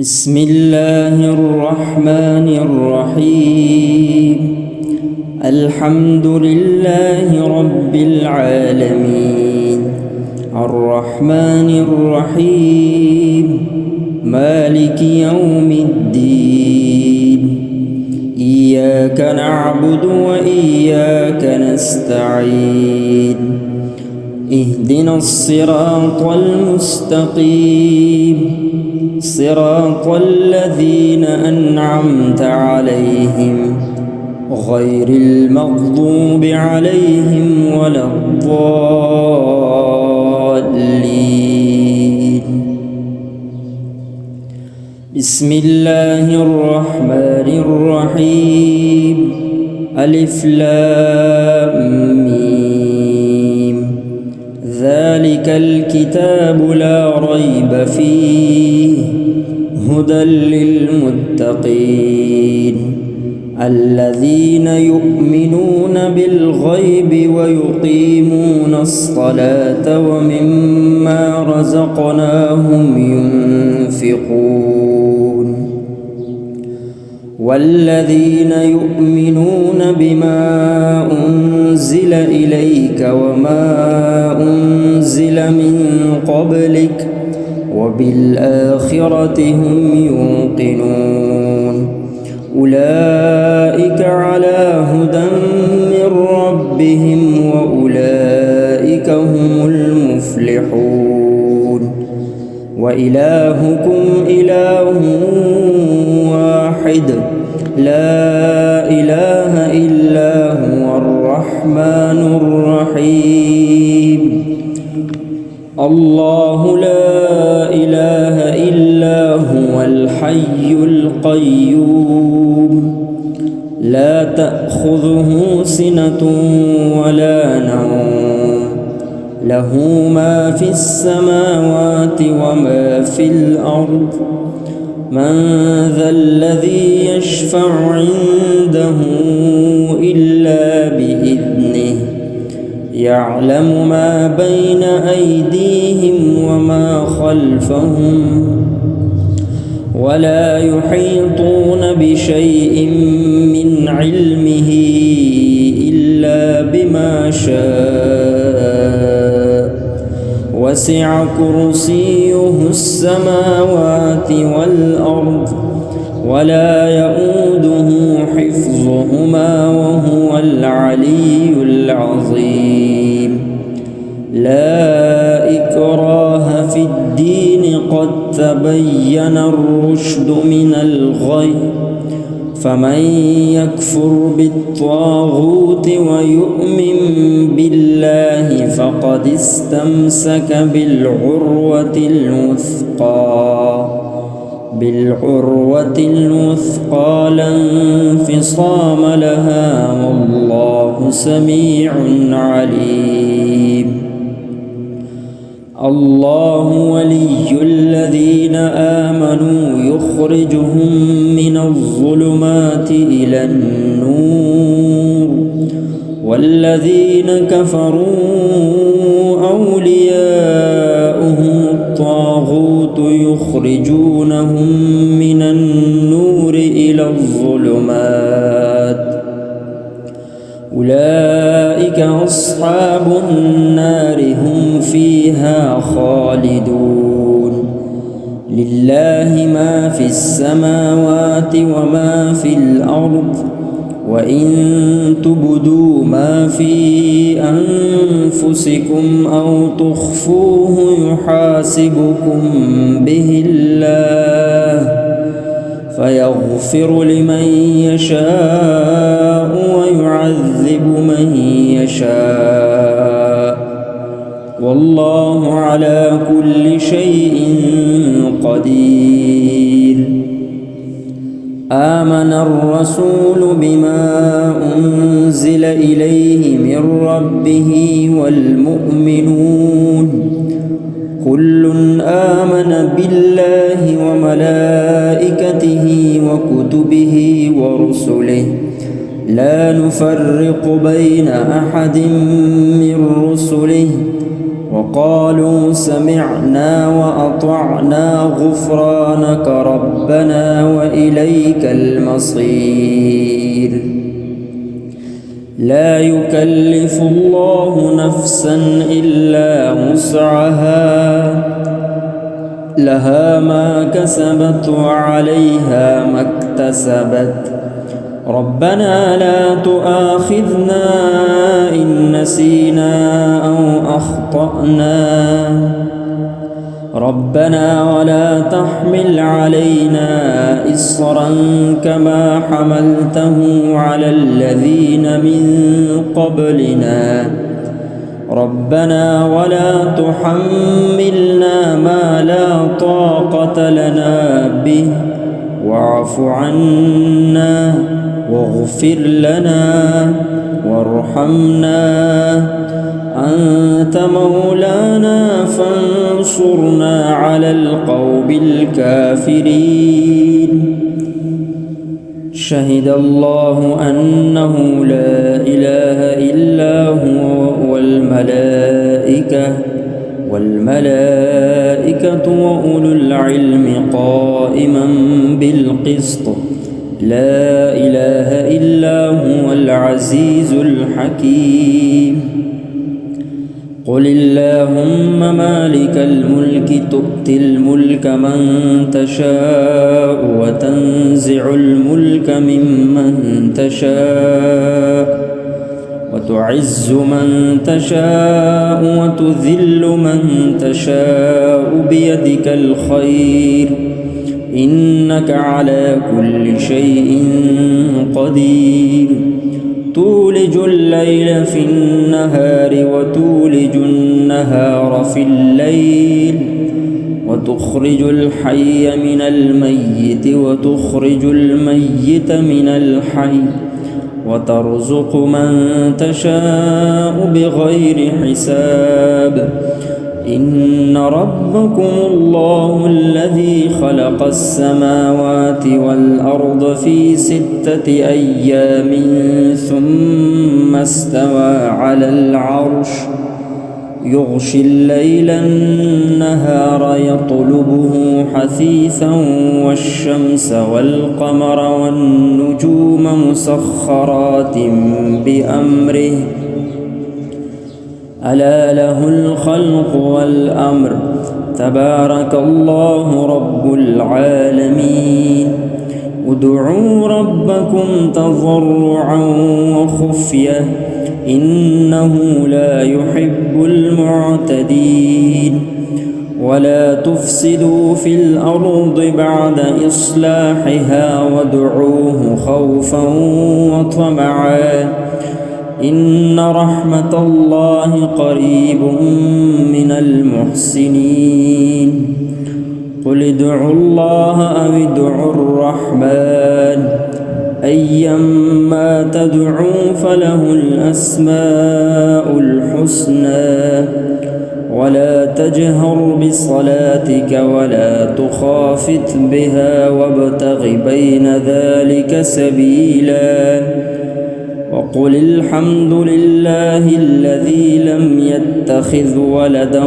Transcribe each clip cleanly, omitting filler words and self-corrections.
بسم الله الرحمن الرحيم. الحمد لله رب العالمين الرحمن الرحيم مالك يوم الدين. إياك نعبد وإياك نستعين. اهدنا الصراط المستقيم صراط الذين أنعمت عليهم غير المغضوب عليهم ولا الضالين. بسم الله الرحمن الرحيم. ألف لام ميم. ذلك الكتاب لا ريب فيه هدى للمتقين الذين يؤمنون بالغيب ويقيمون الصلاة ومما رزقناهم ينفقون والذين يؤمنون بما أنزل إليك وما أنزل من قبلك وبالآخرة هم يوقنون. أولئك على هدى من ربهم وأولئك هم المفلحون. وإلهكم إله واحد لا إله إلا هو الرحمن الرحيم. الله لا إله إلا هو الحي القيوم لا تأخذه سنة ولا نوم له ما في السماوات وما في الأرض. من ذا الذي يشفع عنده إلا بإذنه يعلم ما بين أيديهم وما خلفهم ولا يحيطون بشيء من علمه إلا بما شاء. وسع كرسيه السماوات والأرض ولا يؤوده حفظهما وهو العلي العظيم. لا إكراه في الدين قد تبين الرشد من الغي. فمن يكفر بالطاغوت ويؤمن بالله فقد استمسك بالعروة الوثقى لا انفصام لها والله سميع عليم. الله ولي الذين آمنوا يخرجهم من الظلمات إلى النور والذين كفروا أولياؤهم الطاغوت يخرجونهم من النور إلى الظلمات. أولئك أصحاب النار هم فيها خالدون. لله ما في السماوات وما في الأرض وإن تبدوا ما في أنفسكم أو تخفوه يحاسبكم به الله فيغفر لمن يشاء ويعذب من يشاء والله على كل شيء قدير. آمن الرسول بما أنزل إليه من ربه والمؤمنون كل آمن بالله وملائكته وكتبه ورسله لا نفرق بين أحد من رسله وقالوا سمعنا وأطعنا غفرانك ربنا وإليك المصير. لا يكلف الله نفسا إلا وسعها لها ما كسبت وعليها ما اكتسبت ربنا لا تؤاخذنا إن نسينا أو أخطأنا ربنا ولا تحمل علينا إصرا كما حملته على الذين من قبلنا ربنا ولا تحملنا ما لا طاقة لنا به واعف عنا واغفر لنا وارحمنا أنت مولانا فانصرنا على القوم الكافرين. شهد الله أنه لا إله إلا هو والملائكة وأولو العلم قائما بالقسط لا إله إلا هو العزيز الحكيم. قل اللهم مالك الملك تؤتي الملك من تشاء وتنزع الملك ممن تشاء وتعز من تشاء وتذل من تشاء بيدك الخير إنك على كل شيء قدير. تولج الليل في النهار وتولج النهار في الليل وتخرج الحي من الميت وتخرج الميت من الحي وترزق من تشاء بغير حساب. إن ربكم الله الذي خلق السماوات والأرض في 6 أيام ثم استوى على العرش يغشي الليل النهار يطلبه حثيثا والشمس والقمر والنجوم مسخرات بأمره ألا له الخلق والأمر تبارك الله رب العالمين. ادعوا ربكم تضرعا وخفية إنه لا يحب المعتدين. ولا تفسدوا في الأرض بعد إصلاحها وادعوه خوفا وطمعا إن رحمة الله قريب من المحسنين. قل ادعوا الله أو ادعوا الرحمن أيما تدعوا فله الأسماء الحسنى. ولا تجهر بصلاتك ولا تخافت بها وابتغ بين ذلك سبيلا. وقل الحمد لله الذي لم يتخذ ولدا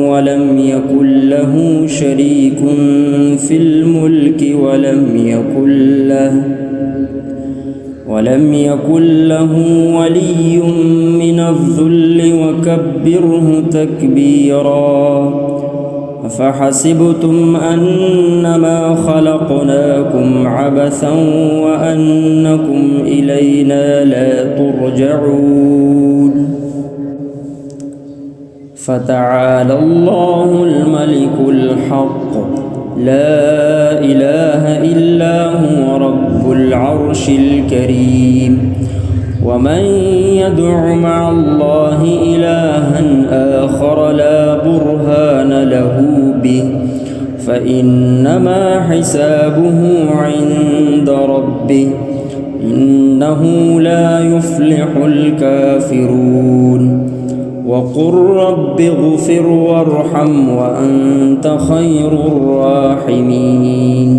ولم يكن له شريك في الملك ولم يكن له ولي من الذل وكبره تكبيرا. أفحسبتم أنما خلقناكم عبثا وأنكم إلينا لا ترجعون. فتعالى الله الملك الحق لا إله إلا هو رب العرش الكريم. ومن يدع مع الله إلها آخر لا برهان له به فإنما حسابه عند ربه إنه لا يفلح الكافرون. وقل رب اغفر وارحم وأنت خير الراحمين.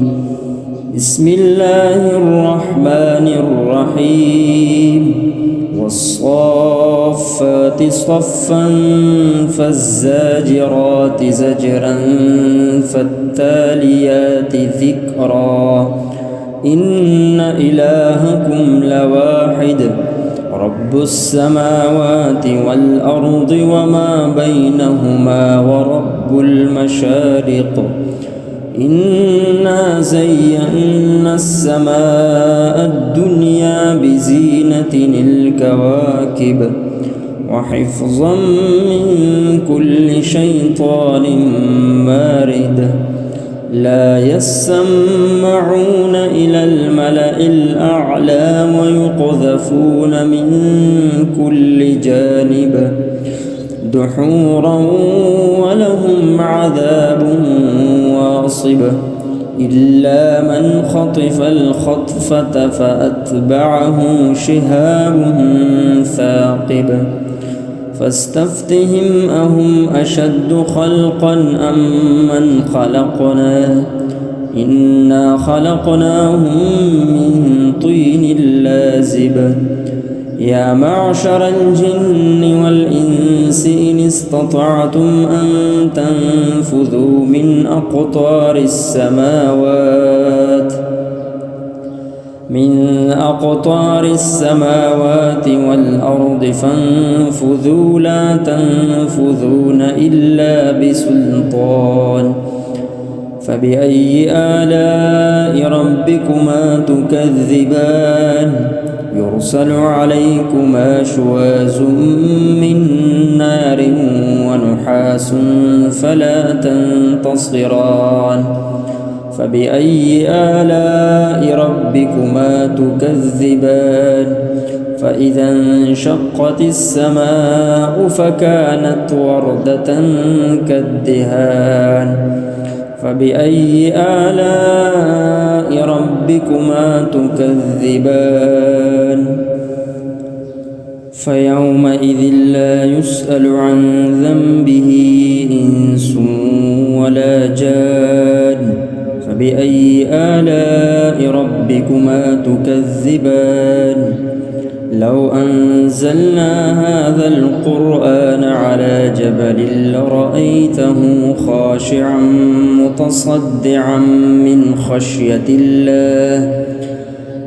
بسم الله الرحمن الرحيم. والصافات الصفات صفا فالزاجرات زجرا فالتاليات ذكرا إن إلهكم لواحد رب السماوات والأرض وما بينهما ورب المشارق إنا زينا السماء الدنيا بزينة الكواكب وحفظا من كل شيطان مارد لا يسمعون إلى الملأ الأعلى ويقذفون من كل جانب دحورا ولهم عذاب واصب إلا من خطف الخطفة فأتبعه شهاب ثاقب فاستفتهم أهم أشد خلقا أم من خلقنا إنا خلقناهم من طين لازب يا معشر الجن والإنس إن استطعتم أن تنفذوا من أقطار السماوات والأرض فانفذوا لا تنفذون إلا بسلطان فبأي آلاء ربكما تكذبان يرسل عليكما شواظ من نار ونحاس فلا تنتصران فبأي آلاء ربكما تكذبان فإذا انشقت السماء فكانت وردة كالدهان فبأي آلاء ربكما تكذبان فيومئذ لا يسأل عن ذنبه إنس ولا جان فبأي آلاء ربكما تكذبان لو أنزلنا هذا القرآن على جبل لرأيته خاشعا متصدعا من خشية الله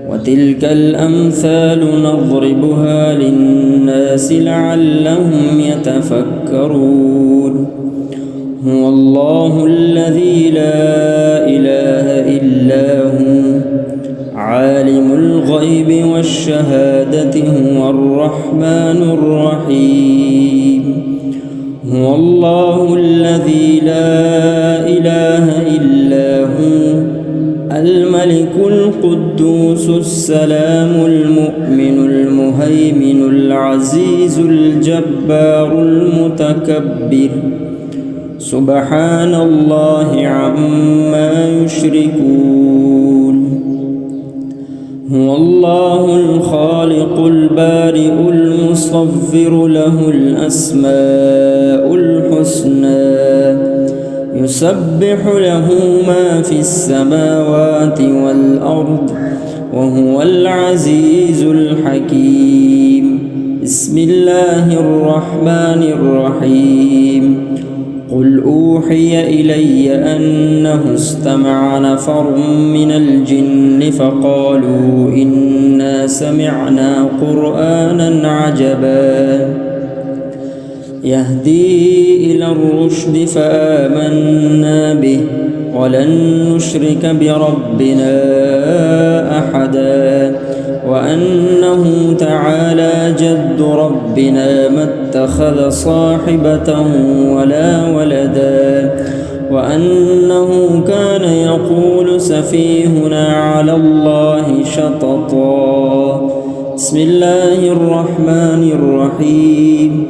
وتلك الأمثال نضربها للناس لعلهم يتفكرون هو الله الذي لا إله إلا هو عالم الغيب والشهادة هو الرحمن الرحيم هو الله الذي لا إله إلا هو الملك القدوس السلام المؤمن المهيمن العزيز الجبار المتكبر سبحان الله عما يشركون هو الله الخالق البارئ المصور له الأسماء الحسنى يسبح له ما في السماوات والأرض وهو العزيز الحكيم بسم الله الرحمن الرحيم قل أوحي إلي أنه استمع نفر من الجن فقالوا إنا سمعنا قرآنا عجبا يهدي إلى الرشد فآمنا به ولن نشرك بربنا أحدا وأنه تعالى جد ربنا ما اتخذ صاحبة ولا ولدا وأنه كان يقول سفيهنا على الله شططا بسم الله الرحمن الرحيم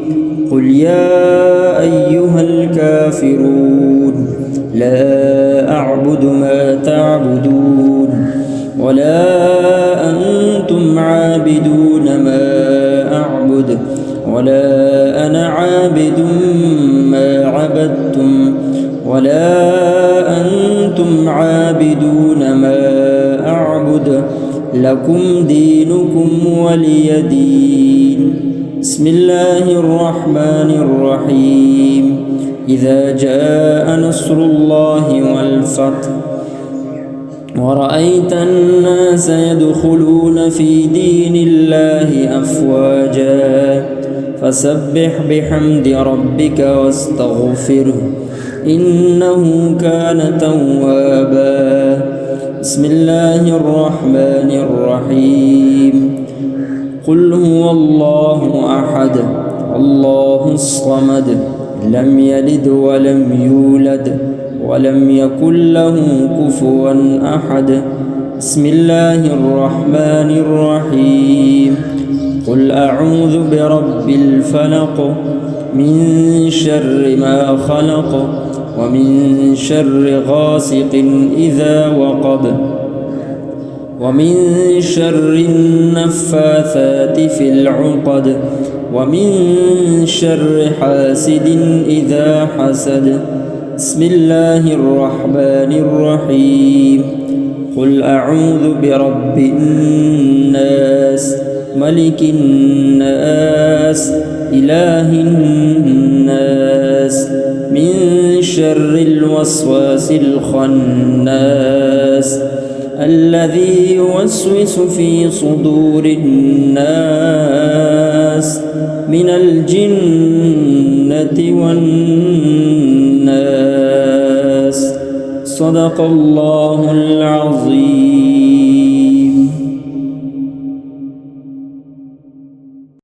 قل يا أيها الكافرون لا أعبد ما تعبدون ولا أنتم عابدون ما أعبد ولا أنا عابد ما عبدتم ولا أنتم عابدون ما أعبد لكم دينكم ولي دين بسم الله الرحمن الرحيم إذا جاء نصر الله والفتح ورأيت الناس يدخلون في دين الله أفواجا فسبح بحمد ربك واستغفره إنه كان توابا بسم الله الرحمن الرحيم قل هو الله أحد الله الصمد لم يلد ولم يولد ولم يكن له كفوا أحد بسم الله الرحمن الرحيم قل أعوذ برب الفلق من شر ما خلق ومن شر غاسق إذا وقب ومن شر النفاثات في العقد ومن شر حاسد إذا حسد بسم الله الرحمن الرحيم قل أعوذ برب الناس ملك الناس إله الناس من شر الوسواس الخناس الذي يوسوس في صدور الناس من الجنة والناس صدق الله العظيم.